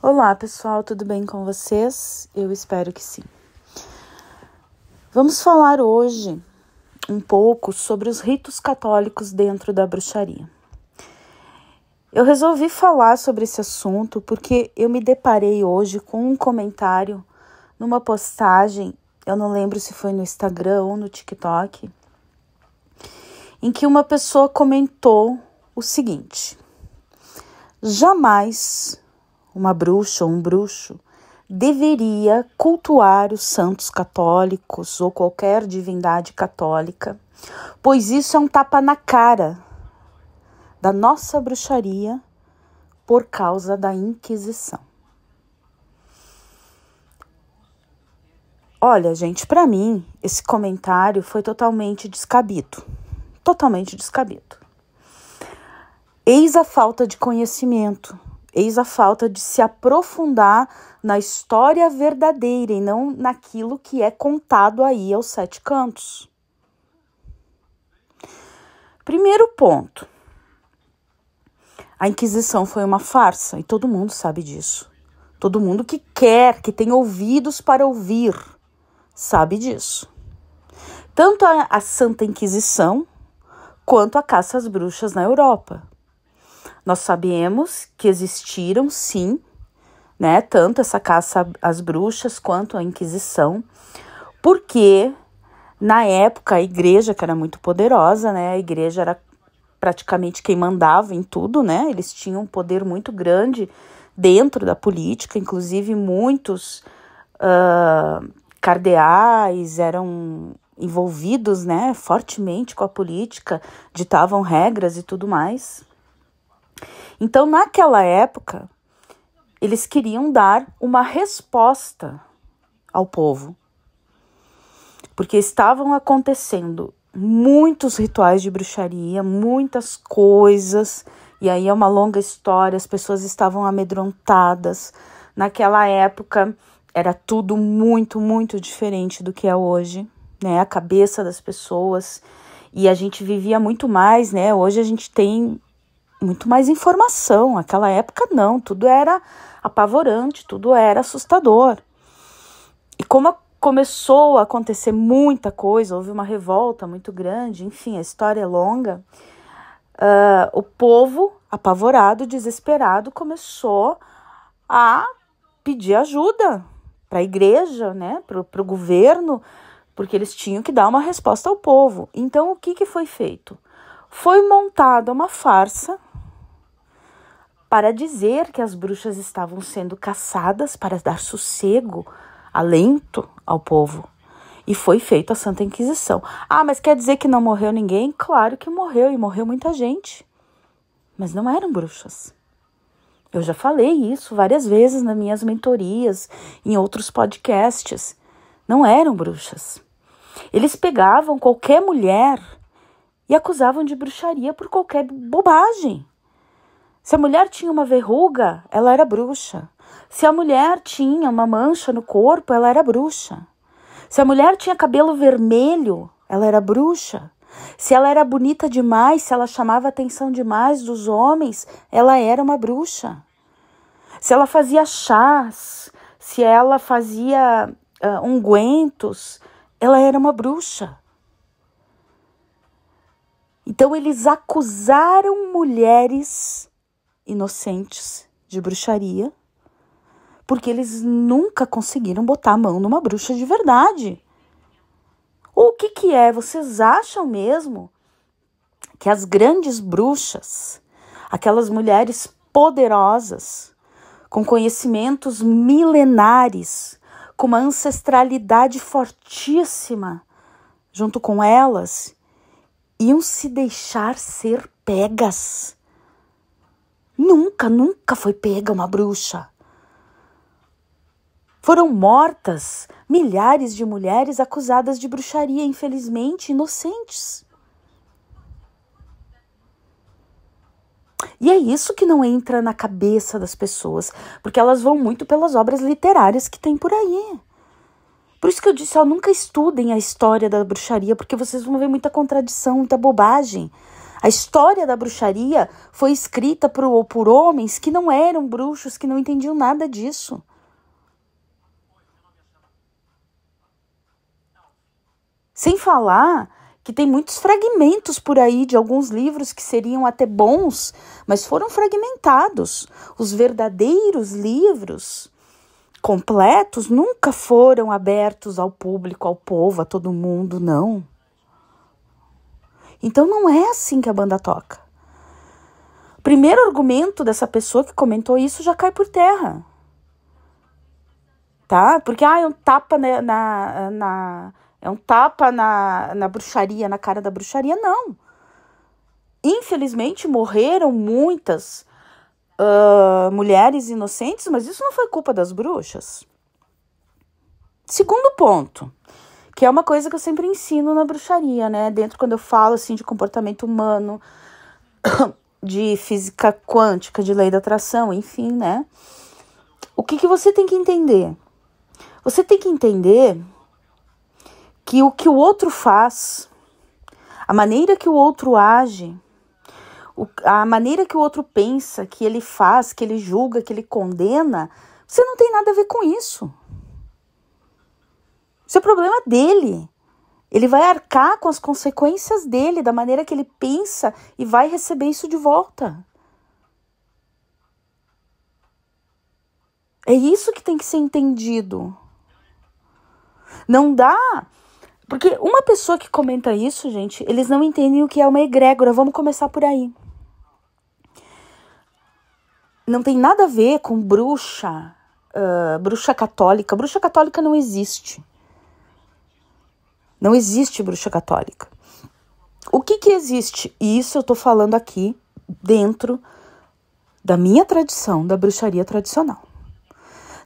Olá pessoal, tudo bem com vocês? Eu espero que sim. Vamos falar hoje um pouco sobre os ritos católicos dentro da bruxaria. Eu resolvi falar sobre esse assunto porque eu me deparei hoje com um comentário numa postagem, eu não lembro se foi no Instagram ou no TikTok, em que uma pessoa comentou o seguinte: jamais uma bruxa ou um bruxo deveria cultuar os santos católicos ou qualquer divindade católica, pois isso é um tapa na cara da nossa bruxaria por causa da Inquisição. Olha, gente, para mim, esse comentário foi totalmente descabido. Totalmente descabido. Eis a falta de conhecimento. Eis a falta de se aprofundar na história verdadeira e não naquilo que é contado aí aos sete cantos. Primeiro ponto. A Inquisição foi uma farsa e todo mundo sabe disso. Todo mundo que quer, que tem ouvidos para ouvir, sabe disso. Tanto a Santa Inquisição quanto a caça às bruxas na Europa. Nós sabemos que existiram, sim, né, tanto essa caça às bruxas quanto a Inquisição, porque na época a igreja, que era muito poderosa, né, a igreja era praticamente quem mandava em tudo, né, eles tinham um poder muito grande dentro da política, inclusive muitos cardeais eram envolvidos, né, fortemente com a política, ditavam regras e tudo mais. Então, naquela época, eles queriam dar uma resposta ao povo, porque estavam acontecendo muitos rituais de bruxaria, muitas coisas, e aí é uma longa história, as pessoas estavam amedrontadas. Naquela época, era tudo muito, muito diferente do que é hoje, né? A cabeça das pessoas, e a gente vivia muito mais, né? Hoje a gente tem muito mais informação. Naquela época não, tudo era apavorante, tudo era assustador. E como começou a acontecer muita coisa, houve uma revolta muito grande, enfim, a história é longa, o povo, apavorado, desesperado, começou a pedir ajuda para a igreja, né, para o governo, porque eles tinham que dar uma resposta ao povo. Então, o que foi feito? Foi montada uma farsa para dizer que as bruxas estavam sendo caçadas para dar sossego, alento ao povo. E foi feita a Santa Inquisição. Ah, mas quer dizer que não morreu ninguém? Claro que morreu, e morreu muita gente. Mas não eram bruxas. Eu já falei isso várias vezes nas minhas mentorias, em outros podcasts. Não eram bruxas. Eles pegavam qualquer mulher e acusavam de bruxaria por qualquer bobagem. Se a mulher tinha uma verruga, ela era bruxa. Se a mulher tinha uma mancha no corpo, ela era bruxa. Se a mulher tinha cabelo vermelho, ela era bruxa. Se ela era bonita demais, se ela chamava a atenção demais dos homens, ela era uma bruxa. Se ela fazia chás, se ela fazia ungüentos, ela era uma bruxa. Então eles acusaram mulheres inocentes de bruxaria, porque eles nunca conseguiram botar a mão numa bruxa de verdade. O que é? Vocês acham mesmo que as grandes bruxas, aquelas mulheres poderosas, com conhecimentos milenares, com uma ancestralidade fortíssima junto com elas, iam se deixar ser pegas? Nunca foi pega uma bruxa. Foram mortas milhares de mulheres acusadas de bruxaria, infelizmente inocentes. E é isso que não entra na cabeça das pessoas, porque elas vão muito pelas obras literárias que tem por aí. Por isso que eu disse, nunca estudem a história da bruxaria, porque vocês vão ver muita contradição, muita bobagem. A história da bruxaria foi escrita por homens que não eram bruxos, que não entendiam nada disso. Sem falar que tem muitos fragmentos por aí de alguns livros que seriam até bons, mas foram fragmentados. Os verdadeiros livros completos nunca foram abertos ao público, ao povo, a todo mundo, não. Então não é assim que a banda toca. O primeiro argumento dessa pessoa que comentou isso já cai por terra. Tá? Porque é um tapa na bruxaria, na cara da bruxaria, não. Infelizmente morreram muitas mulheres inocentes, mas isso não foi culpa das bruxas. Segundo ponto, que é uma coisa que eu sempre ensino na bruxaria, né? Dentro, quando eu falo assim de comportamento humano, de física quântica, de lei da atração, enfim, né? O que você tem que entender? Você tem que entender que o outro faz, a maneira que o outro age, a maneira que o outro pensa, que ele faz, que ele julga, que ele condena, você não tem nada a ver com isso. Isso é problema dele. Ele vai arcar com as consequências dele, da maneira que ele pensa, e vai receber isso de volta. É isso que tem que ser entendido. Não dá. Porque uma pessoa que comenta isso, gente, eles não entendem o que é uma egrégora. Vamos começar por aí. Não tem nada a ver com bruxa católica. Bruxa católica não existe. Não existe bruxa católica. O que existe? E isso eu tô falando aqui dentro da minha tradição, da bruxaria tradicional,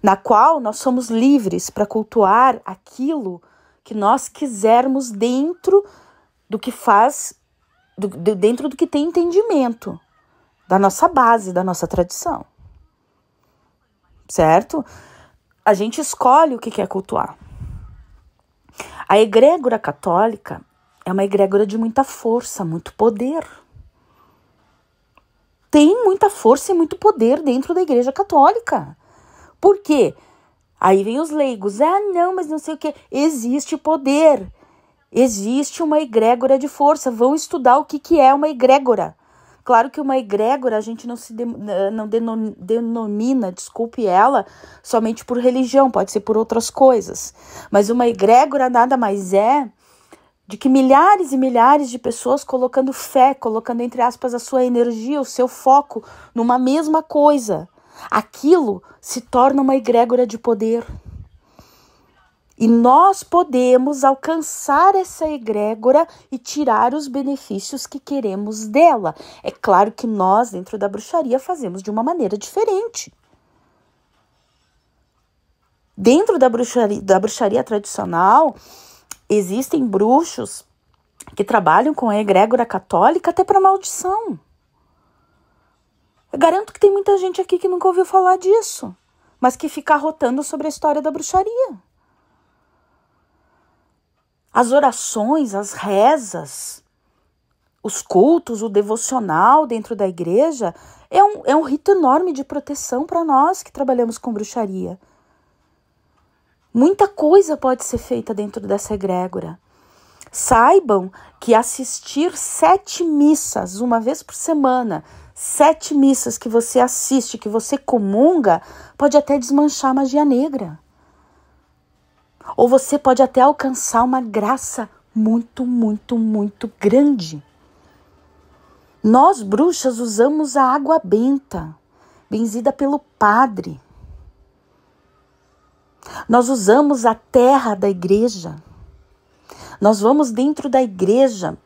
na qual nós somos livres para cultuar aquilo que nós quisermos dentro do que faz, dentro do que tem entendimento, da nossa base, da nossa tradição. Certo? A gente escolhe o que quer cultuar. A egrégora católica é uma egrégora de muita força, muito poder. Tem muita força e muito poder dentro da Igreja Católica. Por quê? Aí vem os leigos. Não, mas não sei o quê. Existe poder. Existe uma egrégora de força. Vão estudar o que é uma egrégora. Claro que uma egrégora a gente não denomina, desculpe ela, somente por religião, pode ser por outras coisas. Mas uma egrégora nada mais é de que milhares e milhares de pessoas colocando fé, colocando entre aspas a sua energia, o seu foco numa mesma coisa. Aquilo se torna uma egrégora de poder. E nós podemos alcançar essa egrégora e tirar os benefícios que queremos dela. É claro que nós, dentro da bruxaria, fazemos de uma maneira diferente. Dentro da bruxaria tradicional, existem bruxos que trabalham com a egrégora católica até para maldição. Eu garanto que tem muita gente aqui que nunca ouviu falar disso, mas que fica arrotando sobre a história da bruxaria. As orações, as rezas, os cultos, o devocional dentro da igreja é um rito enorme de proteção para nós que trabalhamos com bruxaria. Muita coisa pode ser feita dentro dessa egrégora. Saibam que assistir 7 missas, uma vez por semana, 7 missas que você assiste, que você comunga, pode até desmanchar a magia negra. Ou você pode até alcançar uma graça muito, muito, muito grande. Nós, bruxas, usamos a água benta, benzida pelo padre. Nós usamos a terra da igreja. Nós vamos dentro da igreja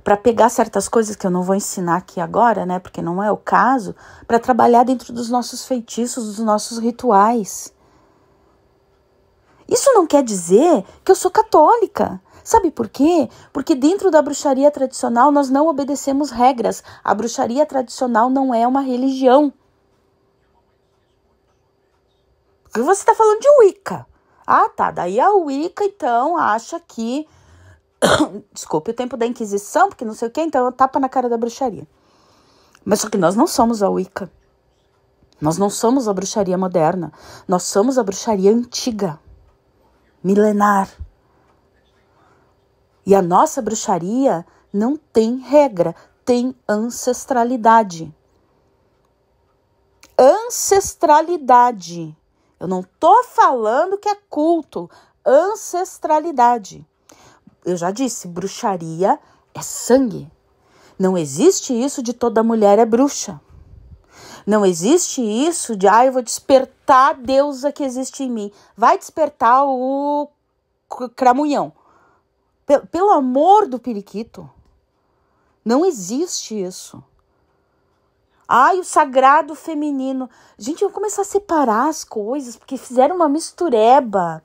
para pegar certas coisas que eu não vou ensinar aqui agora, né? Porque não é o caso, para trabalhar dentro dos nossos feitiços, dos nossos rituais. Isso não quer dizer que eu sou católica. Sabe por quê? Porque dentro da bruxaria tradicional nós não obedecemos regras. A bruxaria tradicional não é uma religião. Você está falando de Wicca. Ah, tá. Daí a Wicca, então, acha que Desculpe, o tempo da Inquisição, porque não sei o quê, então tapa na cara da bruxaria. Mas só que nós não somos a Wicca. Nós não somos a bruxaria moderna. Nós somos a bruxaria antiga, milenar. E a nossa bruxaria não tem regra, tem ancestralidade. Ancestralidade. Eu não tô falando que é culto. Ancestralidade. Eu já disse, bruxaria é sangue. Não existe isso de toda mulher é bruxa. Não existe isso de, eu vou despertar a deusa que existe em mim. Vai despertar o cramunhão. Pelo amor do periquito. Não existe isso. O sagrado feminino. Gente, eu vou começar a separar as coisas, porque fizeram uma mistureba.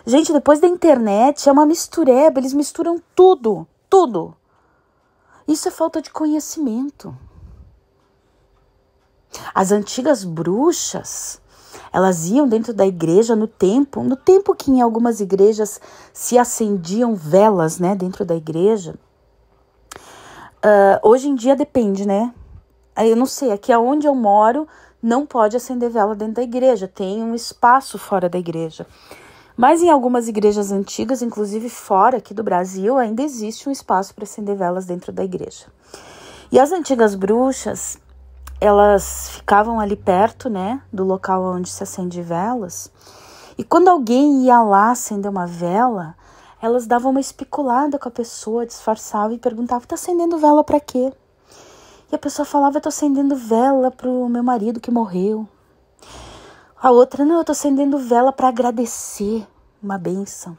Gente, depois da internet, é uma mistureba. Eles misturam tudo, tudo. Isso é falta de conhecimento. As antigas bruxas, elas iam dentro da igreja no tempo que em algumas igrejas se acendiam velas, né, dentro da igreja. Hoje em dia depende, né? Eu não sei, aqui onde eu moro não pode acender vela dentro da igreja, tem um espaço fora da igreja. Mas em algumas igrejas antigas, inclusive fora aqui do Brasil, ainda existe um espaço para acender velas dentro da igreja. E as antigas bruxas, elas ficavam ali perto, né, do local onde se acende velas. E quando alguém ia lá acender uma vela, elas davam uma especulada com a pessoa, disfarçavam e perguntavam, tá acendendo vela para quê? E a pessoa falava, eu tô acendendo vela pro meu marido que morreu. A outra, não, eu tô acendendo vela para agradecer uma bênção.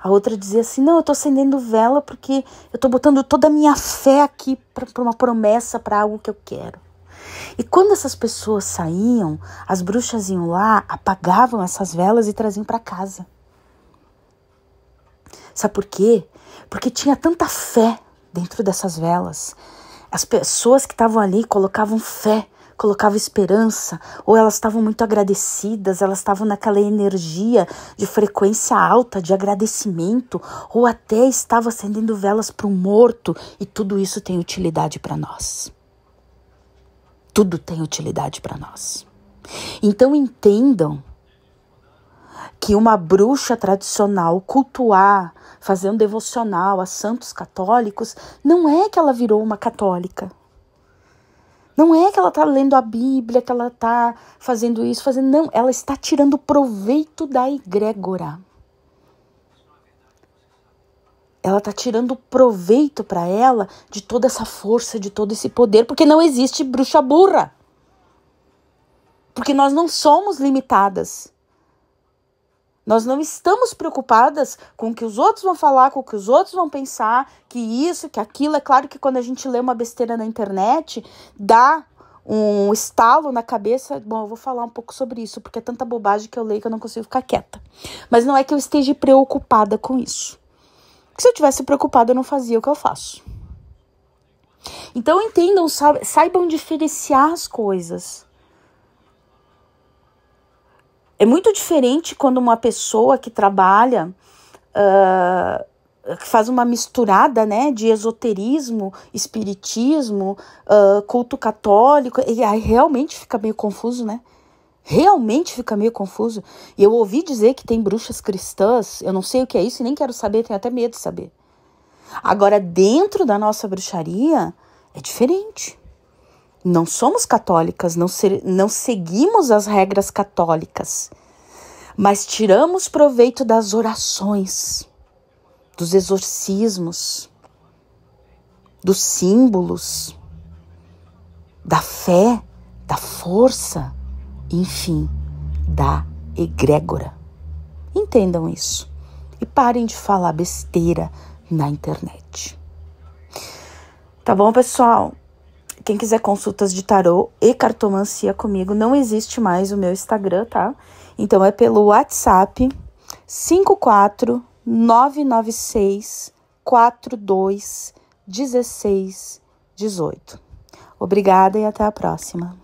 A outra dizia assim, não, eu tô acendendo vela porque eu tô botando toda a minha fé aqui para uma promessa, para algo que eu quero. E quando essas pessoas saíam, as bruxas iam lá, apagavam essas velas e traziam para casa. Sabe por quê? Porque tinha tanta fé dentro dessas velas. As pessoas que estavam ali colocavam fé, colocavam esperança, ou elas estavam muito agradecidas, elas estavam naquela energia de frequência alta, de agradecimento, ou até estavam acendendo velas para um morto, e tudo isso tem utilidade para nós. Tudo tem utilidade para nós. Então entendam que uma bruxa tradicional cultuar, fazer um devocional a santos católicos, não é que ela virou uma católica. Não é que ela está lendo a Bíblia, que ela está fazendo isso, fazendo... Não, ela está tirando proveito da egrégora. Ela está tirando proveito para ela de toda essa força, de todo esse poder, porque não existe bruxa burra. Porque nós não somos limitadas. Nós não estamos preocupadas com o que os outros vão falar, com o que os outros vão pensar, que isso, que aquilo. É claro que quando a gente lê uma besteira na internet, dá um estalo na cabeça. Bom, eu vou falar um pouco sobre isso, porque é tanta bobagem que eu leio que eu não consigo ficar quieta. Mas não é que eu esteja preocupada com isso. Porque se eu tivesse preocupada, eu não fazia o que eu faço. Então entendam, saibam diferenciar as coisas. É muito diferente quando uma pessoa que trabalha, que faz uma misturada, né, de esoterismo, espiritismo, culto católico, e aí realmente fica meio confuso, né? Realmente fica meio confuso. E eu ouvi dizer que tem bruxas cristãs, eu não sei o que é isso e nem quero saber, tenho até medo de saber. Agora, dentro da nossa bruxaria, é diferente. Não somos católicas, não seguimos as regras católicas, mas tiramos proveito das orações, dos exorcismos, dos símbolos, da fé, da força, enfim, da egrégora. Entendam isso e parem de falar besteira na internet. Tá bom, pessoal? Quem quiser consultas de tarô e cartomancia comigo, não existe mais o meu Instagram, tá? Então é pelo WhatsApp 54996 42 16 18. Obrigada e até a próxima.